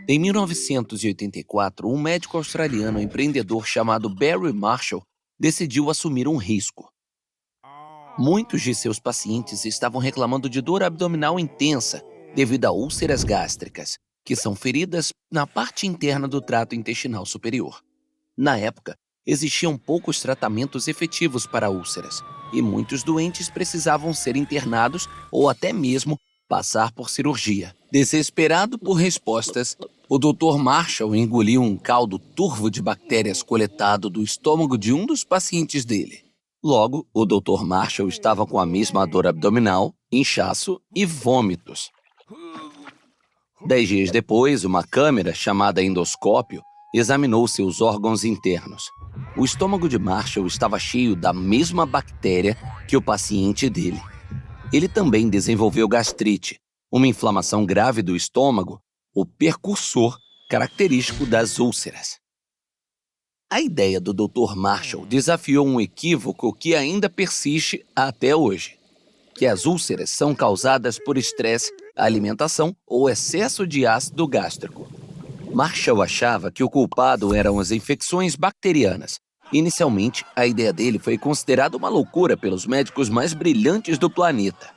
Em 1984, um médico australiano empreendedor chamado Barry Marshall decidiu assumir um risco. Muitos de seus pacientes estavam reclamando de dor abdominal intensa devido a úlceras gástricas, que são feridas na parte interna do trato intestinal superior. Na época, existiam poucos tratamentos efetivos para úlceras, e muitos doentes precisavam ser internados ou até mesmo passar por cirurgia. Desesperado por respostas, o Dr. Marshall engoliu um caldo turvo de bactérias coletado do estômago de um dos pacientes dele. Logo, o Dr. Marshall estava com a mesma dor abdominal, inchaço e vômitos. 10 dias depois, uma câmera, chamada endoscópio, examinou seus órgãos internos. O estômago de Marshall estava cheio da mesma bactéria que o paciente dele. Ele também desenvolveu gastrite, uma inflamação grave do estômago, o precursor característico das úlceras. A ideia do Dr. Marshall desafiou um equívoco que ainda persiste até hoje, que as úlceras são causadas por estresse, alimentação ou excesso de ácido gástrico. Marshall achava que o culpado eram as infecções bacterianas. Inicialmente, a ideia dele foi considerada uma loucura pelos médicos mais brilhantes do planeta.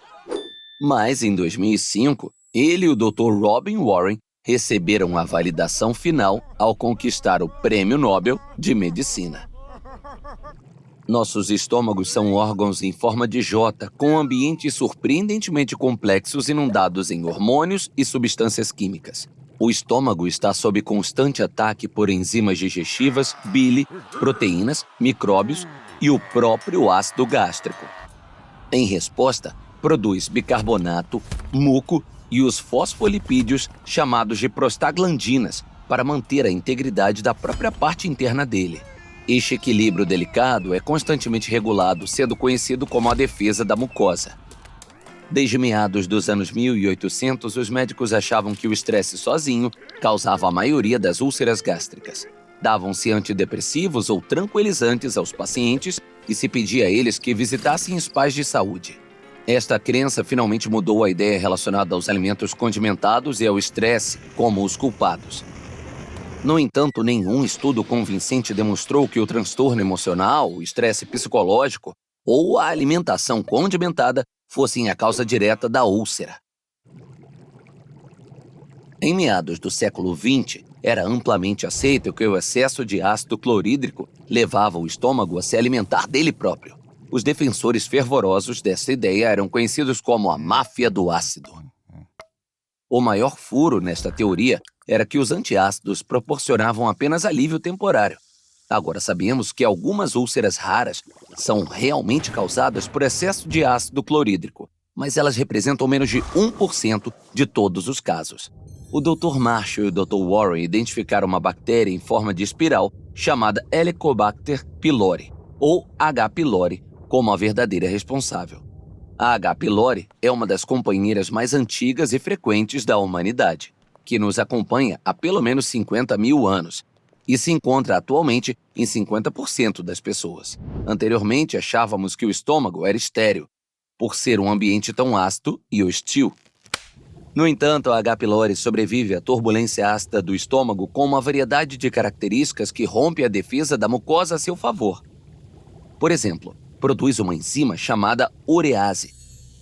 Mas, em 2005, ele e o Dr. Robin Warren receberam a validação final ao conquistar o Prêmio Nobel de Medicina. Nossos estômagos são órgãos em forma de J, com ambientes surpreendentemente complexos inundados em hormônios e substâncias químicas. O estômago está sob constante ataque por enzimas digestivas, bile, proteínas, micróbios e o próprio ácido gástrico. Em resposta, produz bicarbonato, muco e os fosfolipídios chamados de prostaglandinas para manter a integridade da própria parte interna dele. Este equilíbrio delicado é constantemente regulado, sendo conhecido como a defesa da mucosa. Desde meados dos anos 1800, os médicos achavam que o estresse sozinho causava a maioria das úlceras gástricas. Davam-se antidepressivos ou tranquilizantes aos pacientes e se pedia a eles que visitassem spas de saúde. Esta crença finalmente mudou a ideia relacionada aos alimentos condimentados e ao estresse como os culpados. No entanto, nenhum estudo convincente demonstrou que o transtorno emocional, o estresse psicológico ou a alimentação condimentada fossem a causa direta da úlcera. Em meados do século XX, era amplamente aceito que o excesso de ácido clorídrico levava o estômago a se alimentar dele próprio. Os defensores fervorosos dessa ideia eram conhecidos como a máfia do ácido. O maior furo nesta teoria era que os antiácidos proporcionavam apenas alívio temporário. Agora sabemos que algumas úlceras raras são realmente causadas por excesso de ácido clorídrico, mas elas representam menos de 1% de todos os casos. O Dr. Marshall e o Dr. Warren identificaram uma bactéria em forma de espiral chamada Helicobacter pylori, ou H. pylori, como a verdadeira responsável. A H. pylori é uma das companheiras mais antigas e frequentes da humanidade, que nos acompanha há pelo menos 50 mil anos e se encontra atualmente em 50% das pessoas. Anteriormente, achávamos que o estômago era estéril, por ser um ambiente tão ácido e hostil. No entanto, a H. pylori sobrevive à turbulência ácida do estômago com uma variedade de características que rompe a defesa da mucosa a seu favor. Por exemplo, produz uma enzima chamada urease,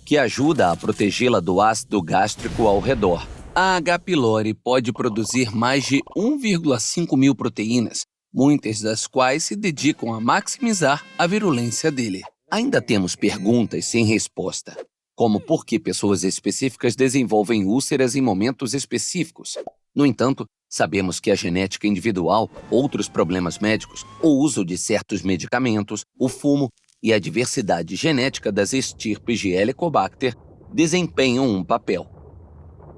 que ajuda a protegê-la do ácido gástrico ao redor. A H. pylori pode produzir mais de 1,5 mil proteínas, muitas das quais se dedicam a maximizar a virulência dele. Ainda temos perguntas sem resposta, como por que pessoas específicas desenvolvem úlceras em momentos específicos. No entanto, sabemos que a genética individual, outros problemas médicos, o uso de certos medicamentos, o fumo e a diversidade genética das estirpes de Helicobacter desempenham um papel.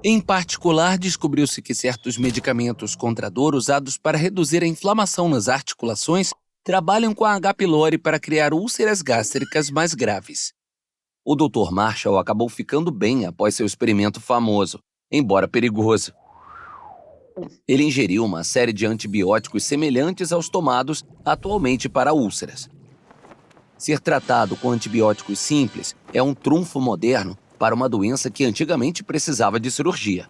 Em particular, descobriu-se que certos medicamentos contra a dor usados para reduzir a inflamação nas articulações trabalham com a H. pylori para criar úlceras gástricas mais graves. O Dr. Marshall acabou ficando bem após seu experimento famoso, embora perigoso. Ele ingeriu uma série de antibióticos semelhantes aos tomados atualmente para úlceras. Ser tratado com antibióticos simples é um trunfo moderno para uma doença que antigamente precisava de cirurgia.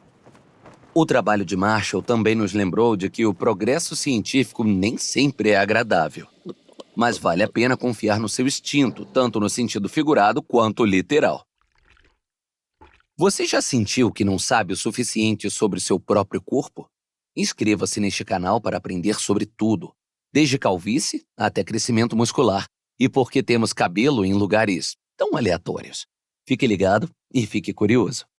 O trabalho de Marshall também nos lembrou de que o progresso científico nem sempre é agradável. Mas vale a pena confiar no seu instinto, tanto no sentido figurado quanto literal. Você já sentiu que não sabe o suficiente sobre seu próprio corpo? Inscreva-se neste canal para aprender sobre tudo, desde calvície até crescimento muscular, e por que temos cabelo em lugares tão aleatórios. Fique ligado e fique curioso.